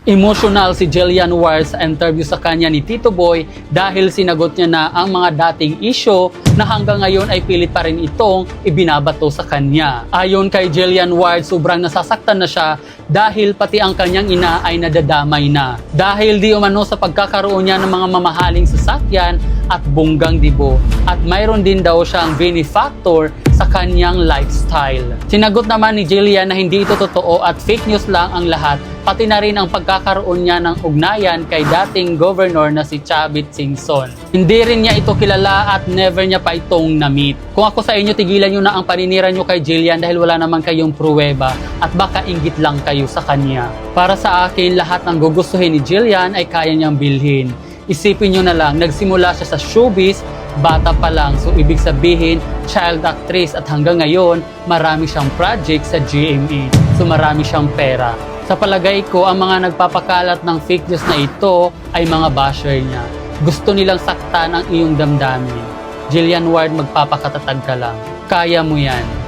Emotional si Jillian Ward sa interview sa kanya ni Tito Boy dahil sinagot niya na ang mga dating issue na hanggang ngayon ay pilit pa rin itong ibinabato sa kanya. Ayon kay Jillian Ward, sobrang nasasaktan na siya dahil pati ang kanyang ina ay nadadamay na. Dahil di umano sa pagkakaroon niya ng mga mamahaling sasakyan at bunggang dibo. At mayroon din daw siyang benefactor sa kanyang lifestyle. Sinagot naman ni Jillian na hindi ito totoo at fake news lang ang lahat, pati na rin ang pagkakaroon niya ng ugnayan kay dating governor na si Chavit Singson. Hindi rin niya ito kilala at never niya pa itong na-meet. Kung ako sa inyo, tigilan niyo na ang paninira niyo kay Jillian dahil wala naman kayong pruweba at baka inggit lang kayo sa kanya. Para sa akin, lahat ng gugustuhin ni Jillian ay kaya niyang bilhin. Isipin nyo na lang, nagsimula siya sa showbiz, bata pa lang. So ibig sabihin, child actress at hanggang ngayon, marami siyang project sa GMA. So marami siyang pera. Sa palagay ko, ang mga nagpapakalat ng fake news na ito ay mga basher niya. Gusto nilang saktan ang iyong damdamin. Jillian Ward, magpapakatatag ka lang. Kaya mo yan.